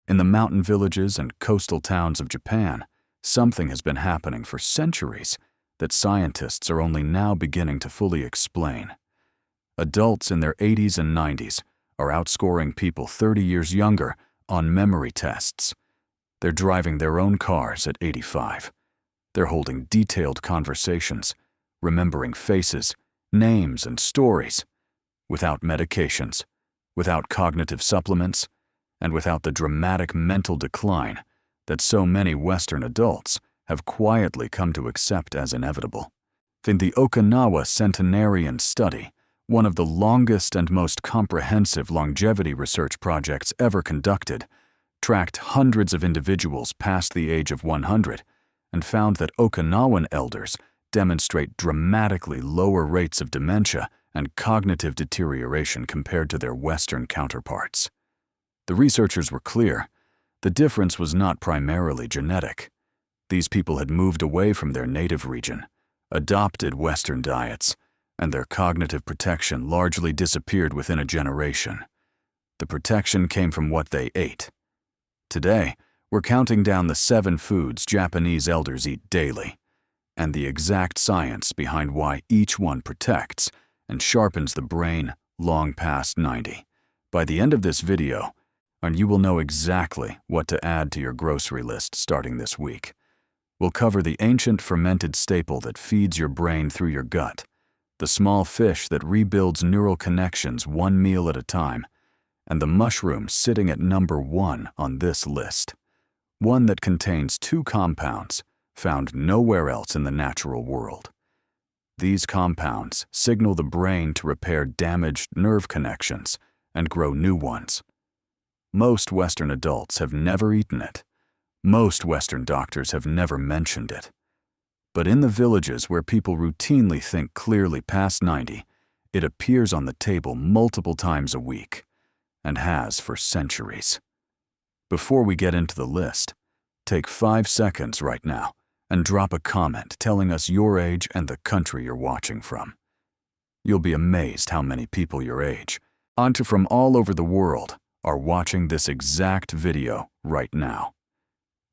In the mountain villages and coastal towns of Japan, something has been happening for centuries that scientists are only now beginning to fully explain. Adults in their 80s and 90s are outscoring people 30 years younger on memory tests. They're driving their own cars at 85. They're holding detailed conversations, remembering faces, names, and stories, without medications, without cognitive supplements, and without the dramatic mental decline that so many Western adults have quietly come to accept as inevitable. In the Okinawa Centenarian Study, one of the longest and most comprehensive longevity research projects ever conducted, tracked hundreds of individuals past the age of 100 and found that Okinawan elders demonstrate dramatically lower rates of dementia and cognitive deterioration compared to their Western counterparts. The researchers were clear. The difference was not primarily genetic. These people had moved away from their native region, adopted Western diets, and their cognitive protection largely disappeared within a generation. The protection came from what they ate. Today, we're counting down the 7 foods Japanese elders eat daily, and the exact science behind why each one protects and sharpens the brain long past 90. By the end of this video, and you will know exactly what to add to your grocery list starting this week. We'll cover the ancient fermented staple that feeds your brain through your gut, the small fish that rebuilds neural connections one meal at a time, and the mushroom sitting at number 1 on this list, one that contains 2 compounds found nowhere else in the natural world. These compounds signal the brain to repair damaged nerve connections and grow new ones. Most Western adults have never eaten it. Most Western doctors have never mentioned it. But in the villages where people routinely think clearly past 90, it appears on the table multiple times a week, and has for centuries. Before we get into the list, take 5 seconds right now and drop a comment telling us your age and the country you're watching from. You'll be amazed how many people your age, from all over the world, are watching this exact video right now.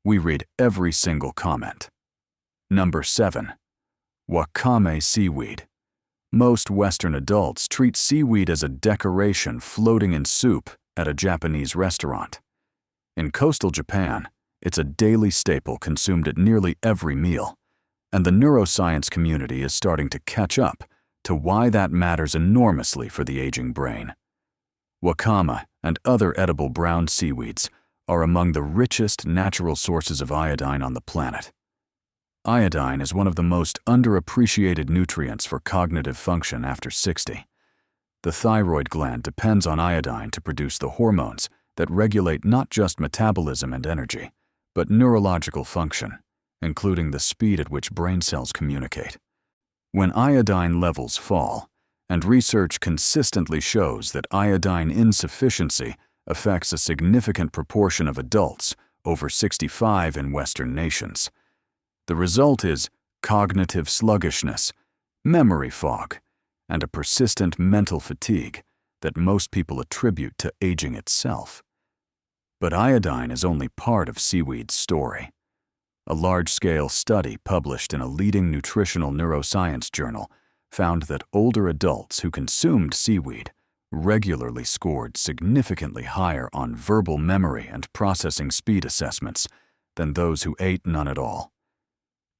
We read every single comment. Number 7. Wakame seaweed. Most Western adults treat seaweed as a decoration floating in soup at a Japanese restaurant. In coastal Japan, it's a daily staple consumed at nearly every meal, and the neuroscience community is starting to catch up to why that matters enormously for the aging brain. Wakame and other edible brown seaweeds are among the richest natural sources of iodine on the planet. Iodine is one of the most underappreciated nutrients for cognitive function after 60. The thyroid gland depends on iodine to produce the hormones that regulate not just metabolism and energy, but neurological function, including the speed at which brain cells communicate. When iodine levels fall, and research consistently shows that iodine insufficiency affects a significant proportion of adults over 65 in Western nations. The result is cognitive sluggishness, memory fog, and a persistent mental fatigue that most people attribute to aging itself. But iodine is only part of seaweed's story. A large-scale study published in a leading nutritional neuroscience journal found that older adults who consumed seaweed regularly scored significantly higher on verbal memory and processing speed assessments than those who ate none at all.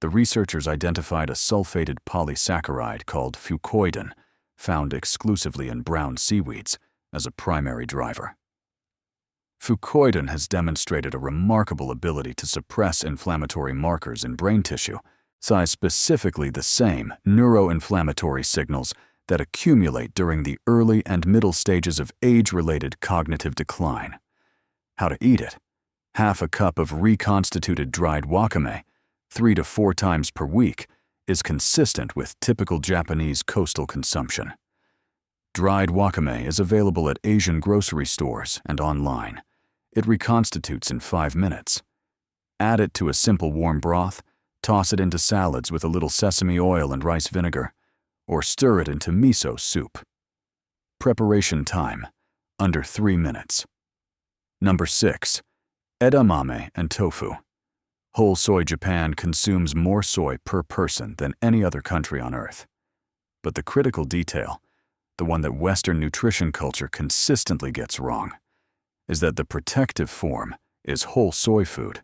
The researchers identified a sulfated polysaccharide called fucoidan, found exclusively in brown seaweeds, as a primary driver. Fucoidan has demonstrated a remarkable ability to suppress inflammatory markers in brain tissue, specifically the same neuroinflammatory signals that accumulate during the early and middle stages of age-related cognitive decline. How to eat it? Half a cup of reconstituted dried wakame, 3 to 4 times per week, is consistent with typical Japanese coastal consumption. Dried wakame is available at Asian grocery stores and online. It reconstitutes in 5 minutes. Add it to a simple warm broth, toss it into salads with a little sesame oil and rice vinegar, or stir it into miso soup. Preparation time, under 3 minutes. Number 6. Edamame and tofu. Whole soy Japan consumes more soy per person than any other country on Earth. But the critical detail, the one that Western nutrition culture consistently gets wrong, is that the protective form is whole soy food,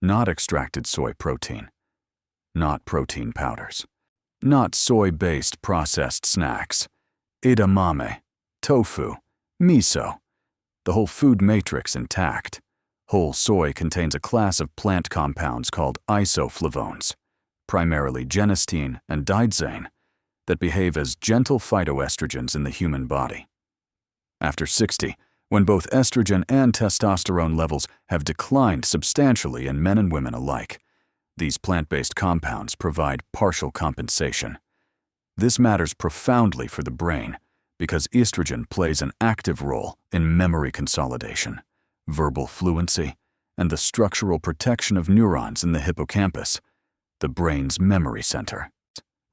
not extracted soy protein, not protein powders, not soy-based processed snacks, edamame, tofu, miso, the whole food matrix intact. Whole soy contains a class of plant compounds called isoflavones, primarily genistein and didzane, that behave as gentle phytoestrogens in the human body. After 60, when both estrogen and testosterone levels have declined substantially in men and women alike, these plant-based compounds provide partial compensation. This matters profoundly for the brain because estrogen plays an active role in memory consolidation, verbal fluency, and the structural protection of neurons in the hippocampus, the brain's memory center.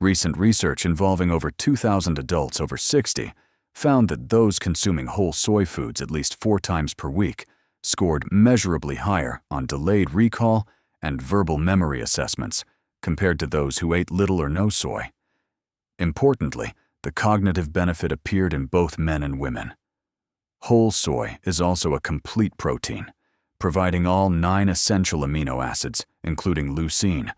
Recent research involving over 2,000 adults over 60 found that those consuming whole soy foods at least 4 times per week scored measurably higher on delayed recall and verbal memory assessments compared to those who ate little or no soy. Importantly, the cognitive benefit appeared in both men and women. Whole soy is also a complete protein, providing all 9 essential amino acids, including leucine,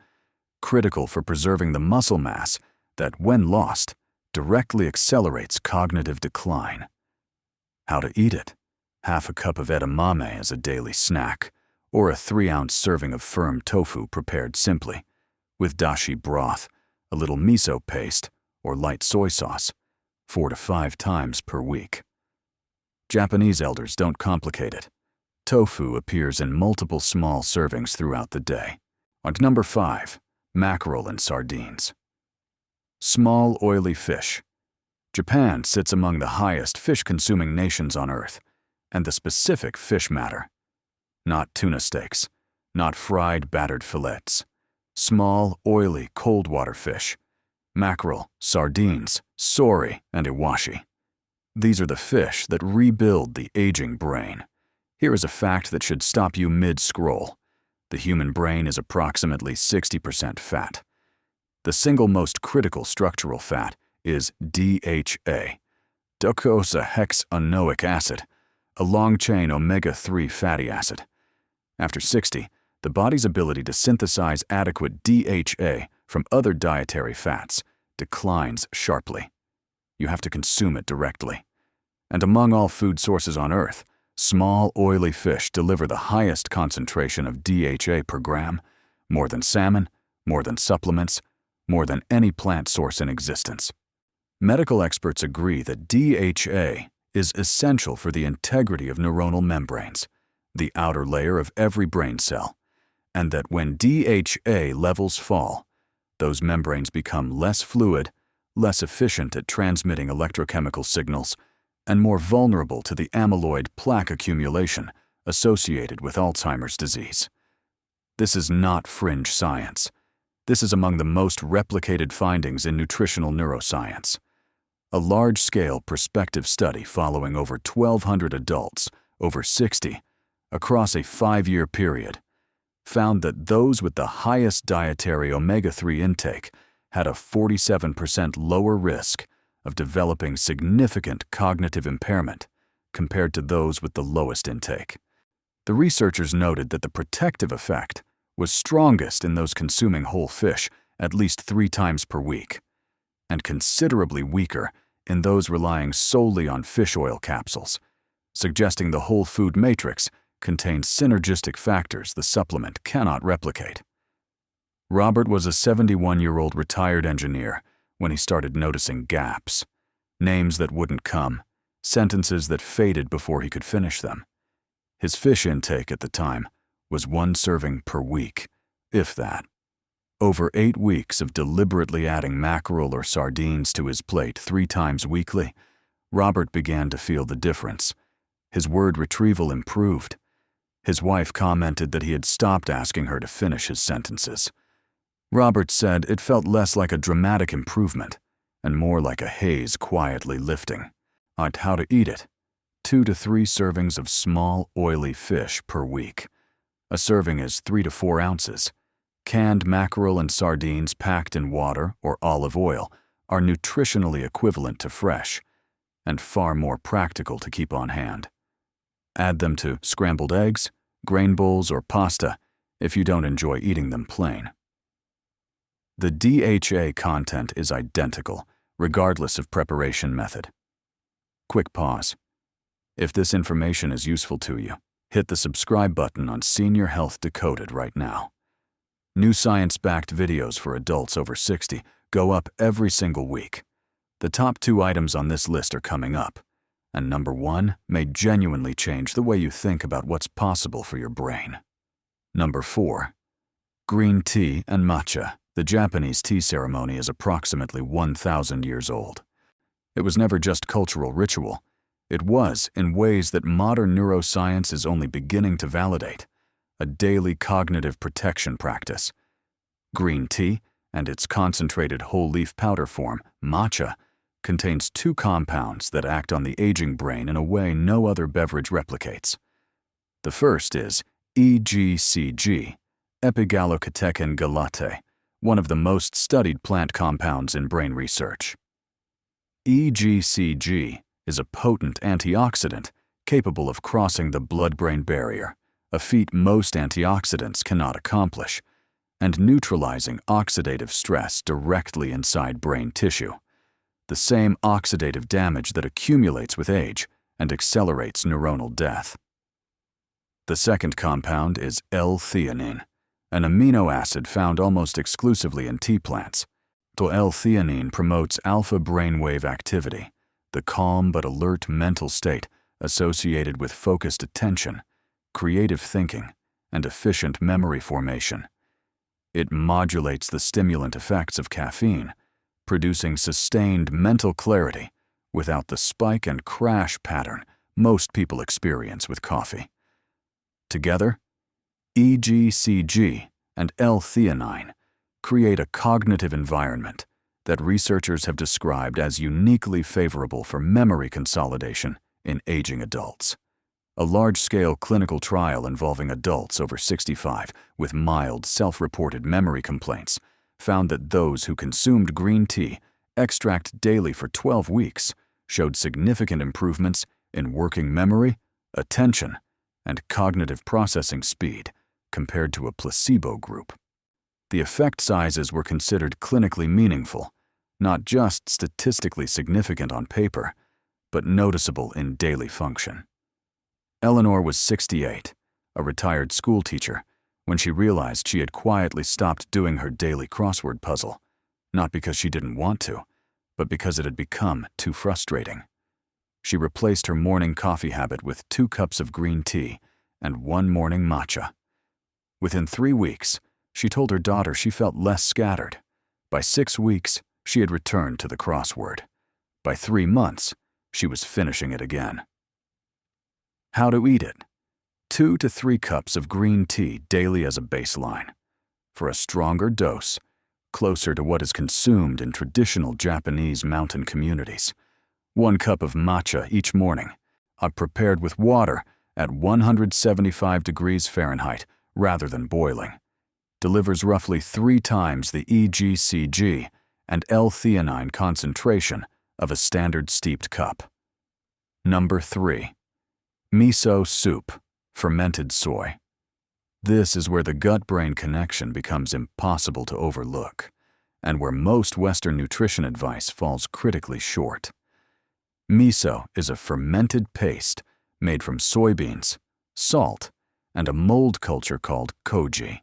critical for preserving the muscle mass that, when lost, directly accelerates cognitive decline. How to eat it? Half a cup of edamame as a daily snack, or a 3-ounce serving of firm tofu prepared simply, with dashi broth, a little miso paste, or light soy sauce, 4 to 5 times per week. Japanese elders don't complicate it. Tofu appears in multiple small servings throughout the day. On to number 5, mackerel and sardines. Small, oily fish. Japan sits among the highest fish-consuming nations on Earth, and the specific fish matter. Not tuna steaks, not fried, battered fillets. Small, oily, cold-water fish. Mackerel, sardines, sori, and iwashi. These are the fish that rebuild the aging brain. Here is a fact that should stop you mid-scroll. The human brain is approximately 60% fat. The single most critical structural fat is DHA, docosahexaenoic acid, a long-chain omega-3 fatty acid. After 60, the body's ability to synthesize adequate DHA from other dietary fats declines sharply. You have to consume it directly. And among all food sources on Earth, small, oily fish deliver the highest concentration of DHA per gram, more than salmon, more than supplements, more than any plant source in existence. Medical experts agree that DHA is essential for the integrity of neuronal membranes, the outer layer of every brain cell, and that when DHA levels fall, those membranes become less fluid, less efficient at transmitting electrochemical signals, and more vulnerable to the amyloid plaque accumulation associated with Alzheimer's disease. This is not fringe science. This is among the most replicated findings in nutritional neuroscience. A large-scale prospective study following over 1,200 adults over 60 across a 5-year period found that those with the highest dietary omega-3 intake had a 47% lower risk of developing significant cognitive impairment compared to those with the lowest intake. The researchers noted that the protective effect was strongest in those consuming whole fish at least 3 times per week, and considerably weaker in those relying solely on fish oil capsules, suggesting the whole food matrix contains synergistic factors the supplement cannot replicate. Robert was a 71-year-old retired engineer when he started noticing gaps, names that wouldn't come, sentences that faded before he could finish them. His fish intake at the time was 1 serving per week, if that. Over 8 weeks of deliberately adding mackerel or sardines to his plate 3 times weekly, Robert began to feel the difference. His word retrieval improved. His wife commented that he had stopped asking her to finish his sentences. Robert said it felt less like a dramatic improvement and more like a haze quietly lifting. How to eat it: 2 to 3 servings of small, oily fish per week, A serving is 3 to 4 ounces. Canned mackerel and sardines packed in water or olive oil are nutritionally equivalent to fresh and far more practical to keep on hand. Add them to scrambled eggs, grain bowls, or pasta if you don't enjoy eating them plain. The DHA content is identical, regardless of preparation method. Quick pause. If this information is useful to you, hit the subscribe button on Senior Health Decoded right now. New science-backed videos for adults over 60 go up every single week. The top 2 items on this list are coming up, and number 1 may genuinely change the way you think about what's possible for your brain. Number 4. Green tea and matcha. The Japanese tea ceremony is approximately 1,000 years old. It was never just cultural ritual. It was, in ways that modern neuroscience is only beginning to validate, a daily cognitive protection practice. Green tea, and its concentrated whole-leaf powder form, matcha, contains 2 compounds that act on the aging brain in a way no other beverage replicates. The first is EGCG, epigallocatechin galate, one of the most studied plant compounds in brain research. EGCG is a potent antioxidant capable of crossing the blood-brain barrier, a feat most antioxidants cannot accomplish, and neutralizing oxidative stress directly inside brain tissue, the same oxidative damage that accumulates with age and accelerates neuronal death. The second compound is L-theanine, an amino acid found almost exclusively in tea plants. L-theanine promotes alpha brainwave activity, the calm but alert mental state associated with focused attention, creative thinking, and efficient memory formation. It modulates the stimulant effects of caffeine, producing sustained mental clarity without the spike and crash pattern most people experience with coffee. Together, EGCG and L-theanine create a cognitive environment that researchers have described as uniquely favorable for memory consolidation in aging adults. A large-scale clinical trial involving adults over 65 with mild self-reported memory complaints found that those who consumed green tea extract daily for 12 weeks showed significant improvements in working memory, attention, and cognitive processing speed compared to a placebo group. The effect sizes were considered clinically meaningful, not just statistically significant on paper, but noticeable in daily function. Eleanor was 68, a retired school teacher, when she realized she had quietly stopped doing her daily crossword puzzle, not because she didn't want to, but because it had become too frustrating. She replaced her morning coffee habit with 2 cups of green tea and 1 morning matcha. Within 3 weeks, she told her daughter she felt less scattered. By 6 weeks, she had returned to the crossword. By 3 months, she was finishing it again. How to eat it. 2 to 3 cups of green tea daily as a baseline. For a stronger dose, closer to what is consumed in traditional Japanese mountain communities, 1 cup of matcha each morning, prepared with water at 175 degrees Fahrenheit rather than boiling, delivers roughly 3 times the EGCG and L-theanine concentration of a standard steeped cup. Number 3. Miso soup, fermented soy. This is where the gut-brain connection becomes impossible to overlook, and where most Western nutrition advice falls critically short. Miso is a fermented paste made from soybeans, salt, and a mold culture called koji.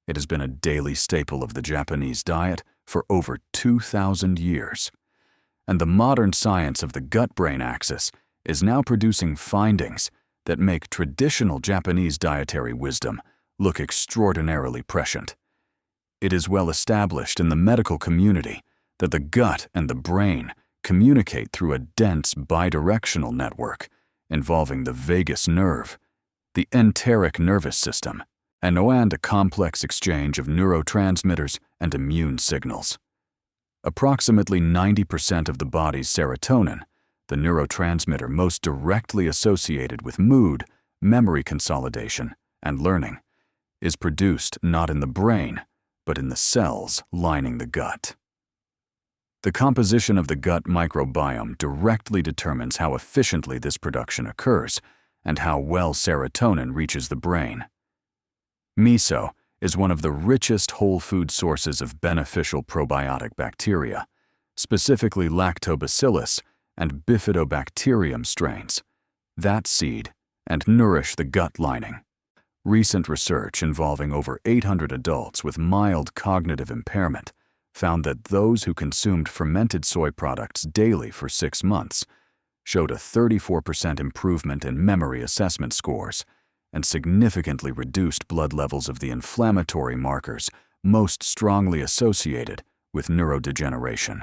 It has been a daily staple of the Japanese diet for over 2,000 years. And the modern science of the gut-brain axis is now producing findings that make traditional Japanese dietary wisdom look extraordinarily prescient. It is well established in the medical community that the gut and the brain communicate through a dense bidirectional network involving the vagus nerve, the enteric nervous system, and a complex exchange of neurotransmitters and immune signals. Approximately 90% of the body's serotonin, the neurotransmitter most directly associated with mood, memory consolidation, and learning, is produced not in the brain, but in the cells lining the gut. The composition of the gut microbiome directly determines how efficiently this production occurs and how well serotonin reaches the brain. Miso is one of the richest whole food sources of beneficial probiotic bacteria, specifically lactobacillus and bifidobacterium strains, that seed and nourish the gut lining. Recent research involving over 800 adults with mild cognitive impairment found that those who consumed fermented soy products daily for 6 months showed a 34% improvement in memory assessment scores and significantly reduced blood levels of the inflammatory markers most strongly associated with neurodegeneration.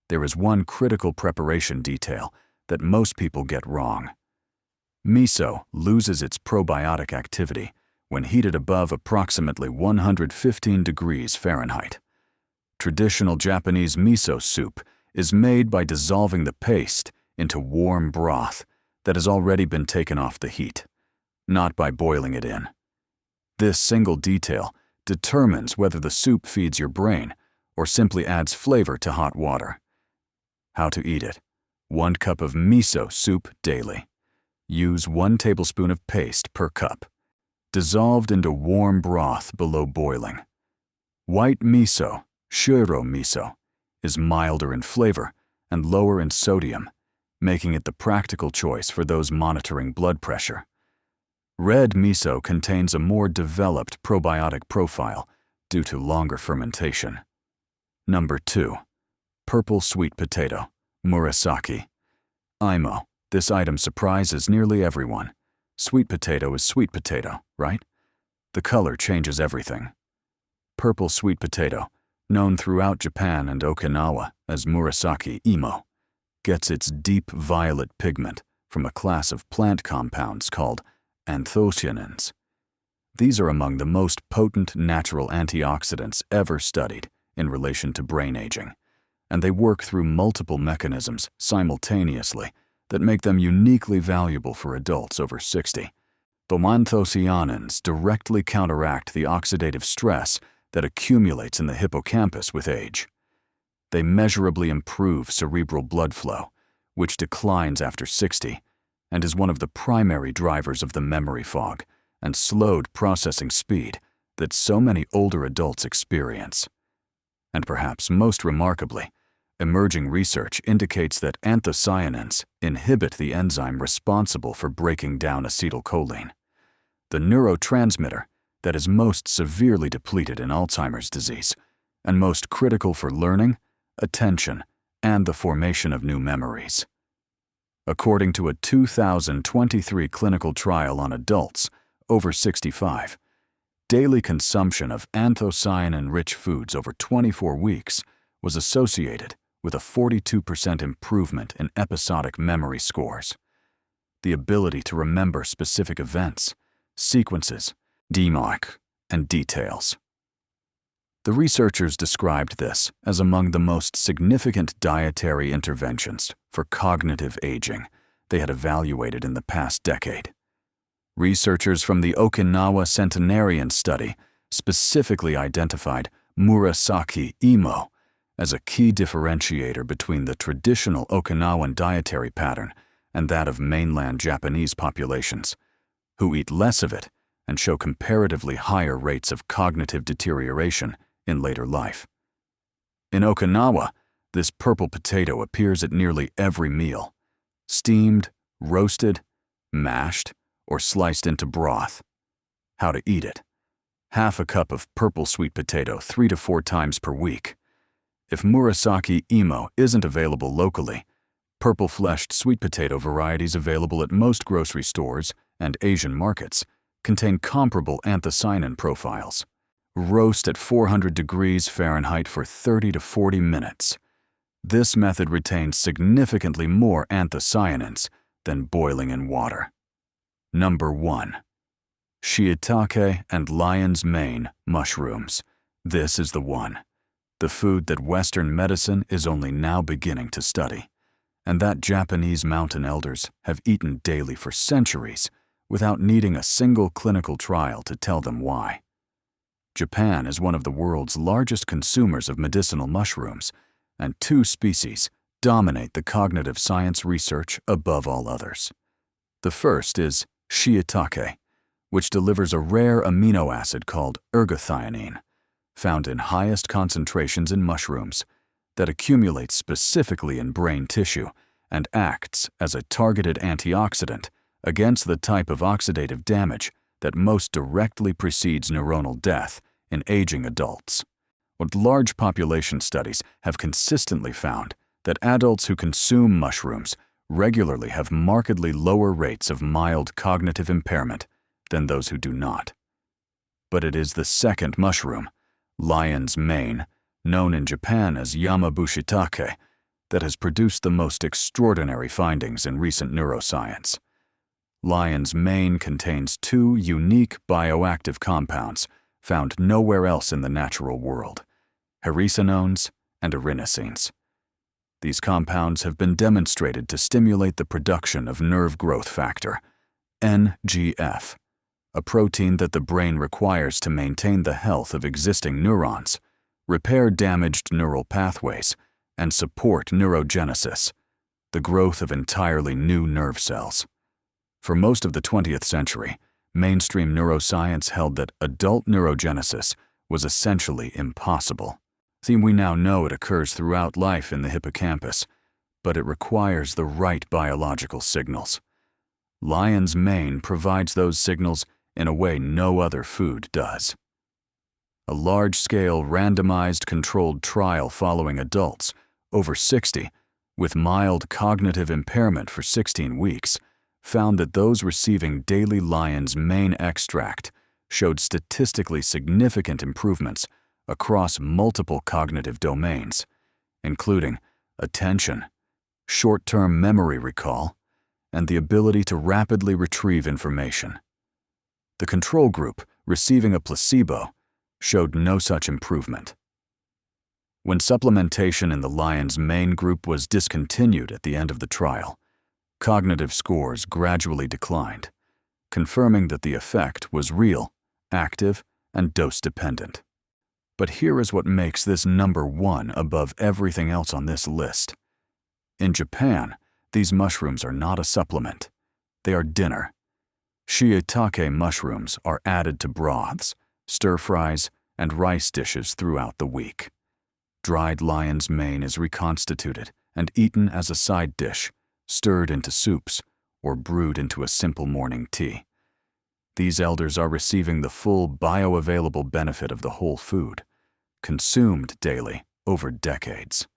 There is one critical preparation detail that most people get wrong. Miso loses its probiotic activity when heated above approximately 115 degrees Fahrenheit. Traditional Japanese miso soup is made by dissolving the paste into warm broth that has already been taken off the heat, not by boiling it in. This single detail determines whether the soup feeds your brain or simply adds flavor to hot water. How to eat it: 1 cup of miso soup daily. Use 1 tablespoon of paste per cup, dissolved into warm broth below boiling. White miso, shiro miso, is milder in flavor and lower in sodium, making it the practical choice for those monitoring blood pressure. Red miso contains a more developed probiotic profile due to longer fermentation. Number 2. Purple sweet potato, murasaki. IMO. This item surprises nearly everyone. Sweet potato is sweet potato, right? The color changes everything. Purple sweet potato, known throughout Japan and Okinawa as murasaki imo, gets its deep violet pigment from a class of plant compounds called anthocyanins. These are among the most potent natural antioxidants ever studied in relation to brain aging, and they work through multiple mechanisms simultaneously that make them uniquely valuable for adults over 60. The anthocyanins directly counteract the oxidative stress that accumulates in the hippocampus with age. They measurably improve cerebral blood flow, which declines after 60, and is one of the primary drivers of the memory fog and slowed processing speed that so many older adults experience. And perhaps most remarkably, emerging research indicates that anthocyanins inhibit the enzyme responsible for breaking down acetylcholine, the neurotransmitter that is most severely depleted in Alzheimer's disease and most critical for learning, attention, and the formation of new memories. According to a 2023 clinical trial on adults over 65, daily consumption of anthocyanin-rich foods over 24 weeks was associated with a 42% improvement in episodic memory scores, the ability to remember specific events, sequences, DMARC, and details. The researchers described this as among the most significant dietary interventions for cognitive aging they had evaluated in the past decade. Researchers from the Okinawa Centenarian Study specifically identified murasaki imo as a key differentiator between the traditional Okinawan dietary pattern and that of mainland Japanese populations, who eat less of it and show comparatively higher rates of cognitive deterioration in later life. In Okinawa, this purple potato appears at nearly every meal, steamed, roasted, mashed, or sliced into broth. How to eat it: half a cup of purple sweet potato 3 to 4 times per week. If murasaki imo isn't available locally, purple-fleshed sweet potato varieties available at most grocery stores and Asian markets contain comparable anthocyanin profiles. Roast at 400 degrees Fahrenheit for 30 to 40 minutes. This method retains significantly more anthocyanins than boiling in water. Number 1. Shiitake and lion's mane mushrooms. This is the one. The food that Western medicine is only now beginning to study, and that Japanese mountain elders have eaten daily for centuries without needing a single clinical trial to tell them why. Japan is one of the world's largest consumers of medicinal mushrooms, and two species dominate the cognitive science research above all others. The first is shiitake, which delivers a rare amino acid called ergothioneine, found in highest concentrations in mushrooms, that accumulates specifically in brain tissue and acts as a targeted antioxidant against the type of oxidative damage that most directly precedes neuronal death in aging adults. But large population studies have consistently found that adults who consume mushrooms regularly have markedly lower rates of mild cognitive impairment than those who do not. But it is the second mushroom, lion's mane, known in Japan as yamabushitake, that has produced the most extraordinary findings in recent neuroscience. Lion's mane contains two unique bioactive compounds found nowhere else in the natural world, hericenones and erinosines. These compounds have been demonstrated to stimulate the production of nerve growth factor, NGF, a protein that the brain requires to maintain the health of existing neurons, repair damaged neural pathways, and support neurogenesis, the growth of entirely new nerve cells. For most of the 20th century, mainstream neuroscience held that adult neurogenesis was essentially impossible. We now know it occurs throughout life in the hippocampus, but it requires the right biological signals. Lion's mane provides those signals in a way no other food does. A large-scale randomized controlled trial following adults, over 60, with mild cognitive impairment for 16 weeks, found that those receiving daily lion's mane extract showed statistically significant improvements across multiple cognitive domains, including attention, short-term memory recall, and the ability to rapidly retrieve information. The control group, receiving a placebo, showed no such improvement. When supplementation in the lion's mane group was discontinued at the end of the trial, cognitive scores gradually declined, confirming that the effect was real, active, and dose-dependent. But here is what makes this number one above everything else on this list. In Japan, these mushrooms are not a supplement. They are dinner. Shiitake mushrooms are added to broths, stir-fries, and rice dishes throughout the week. Dried lion's mane is reconstituted and eaten as a side dish, stirred into soups, or brewed into a simple morning tea. These elders are receiving the full bioavailable benefit of the whole food, consumed daily over decades.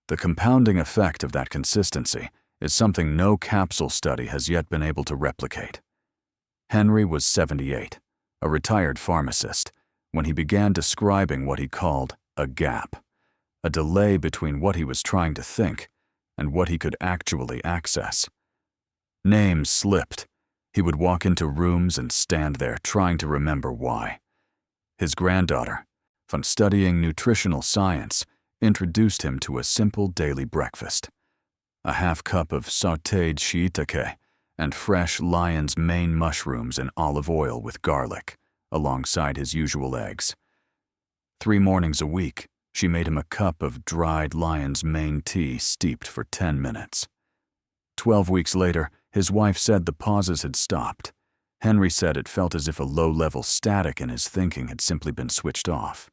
The compounding effect of that consistency is something no capsule study has yet been able to replicate. Henry was 78, a retired pharmacist, when he began describing what he called a gap, a delay between what he was trying to think and what he could actually access. Names slipped. He would walk into rooms and stand there trying to remember why. His granddaughter, from studying nutritional science, introduced him to a simple daily breakfast: a half cup of sautéed shiitake and fresh lion's mane mushrooms in olive oil with garlic, alongside his usual eggs. 3 mornings a week, she made him a cup of dried lion's mane tea steeped for 10 minutes. 12 weeks later, his wife said the pauses had stopped. Henry said it felt as if a low-level static in his thinking had simply been switched off.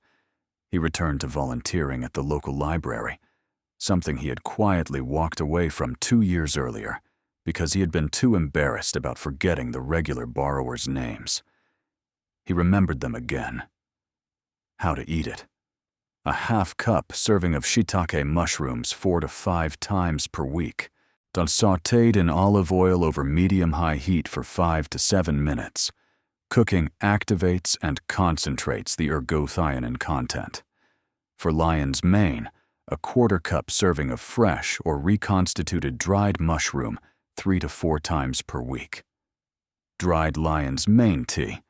He returned to volunteering at the local library, something he had quietly walked away from 2 years earlier because he had been too embarrassed about forgetting the regular borrowers' names. He remembered them again. How to eat it. A half-cup serving of shiitake mushrooms 4 to 5 times per week, done sautéed in olive oil over medium-high heat for 5 to 7 minutes. Cooking activates and concentrates the ergothioneine content. For lion's mane, a 1/4 cup serving of fresh or reconstituted dried mushroom 3 to 4 times per week. Dried lion's mane tea,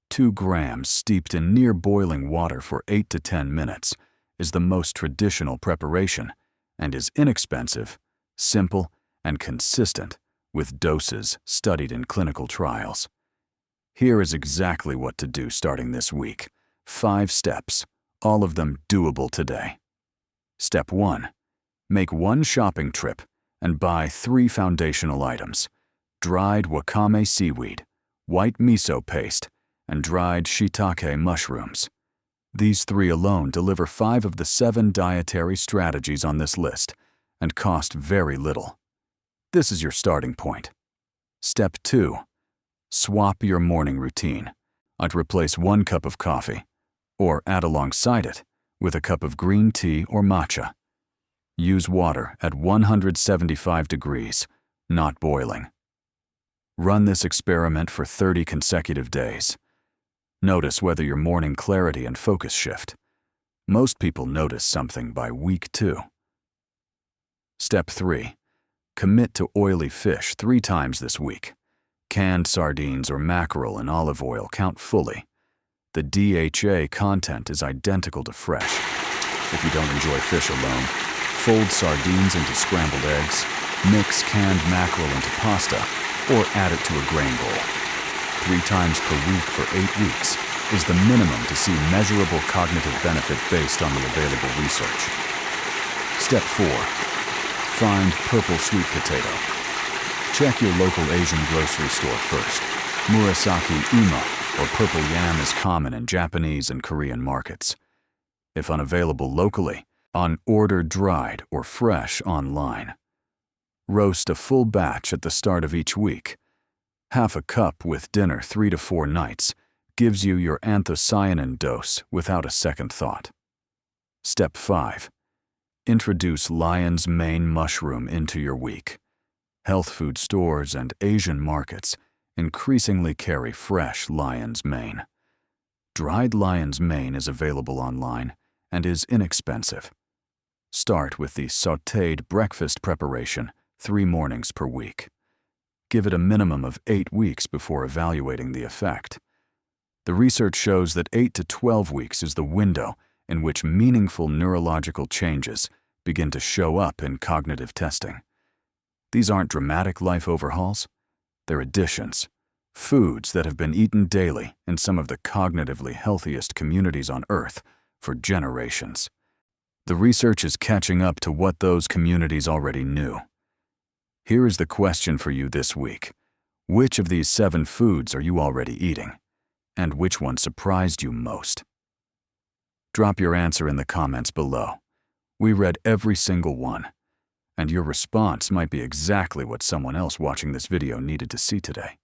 2 grams steeped in near boiling water for 8 to 10 minutes, is the most traditional preparation and is inexpensive, simple, and consistent with doses studied in clinical trials. Here is exactly what to do starting this week. 5 steps, all of them doable today. Step 1. Make one shopping trip and buy 3 foundational items: dried wakame seaweed, white miso paste, and dried shiitake mushrooms. These 3 alone deliver 5 of the 7 dietary strategies on this list and cost very little. This is your starting point. Step 2. Swap your morning routine. I'd replace 1 cup of coffee, or add alongside it, with a cup of green tea or matcha. Use water at 175 degrees, not boiling. Run this experiment for 30 consecutive days. Notice whether your morning clarity and focus shift. Most people notice something by week 2. Step 3. Commit to oily fish 3 times this week. Canned sardines or mackerel in olive oil count fully. The DHA content is identical to fresh. If you don't enjoy fish alone, fold sardines into scrambled eggs, mix canned mackerel into pasta, or add it to a grain bowl. 3 times per week for 8 weeks is the minimum to see measurable cognitive benefit based on the available research. Step 4. Find purple sweet potato. Check your local Asian grocery store first. Murasaki ima, or purple yam, is common in Japanese and Korean markets. If unavailable locally, order dried or fresh online. Roast a full batch at the start of each week. Half a cup with dinner 3 to 4 nights gives you your anthocyanin dose without a second thought. Step 5. Introduce lion's mane mushroom into your week. Health food stores and Asian markets increasingly carry fresh lion's mane. Dried lion's mane is available online and is inexpensive. Start with the sautéed breakfast preparation 3 mornings per week. Give it a minimum of 8 weeks before evaluating the effect. The research shows that 8 to 12 weeks is the window in which meaningful neurological changes begin to show up in cognitive testing. These aren't dramatic life overhauls. They're additions, foods that have been eaten daily in some of the cognitively healthiest communities on Earth for generations. The research is catching up to what those communities already knew. Here is the question for you this week. Which of these 7 foods are you already eating? And which one surprised you most? Drop your answer in the comments below. We read every single one, and your response might be exactly what someone else watching this video needed to see today.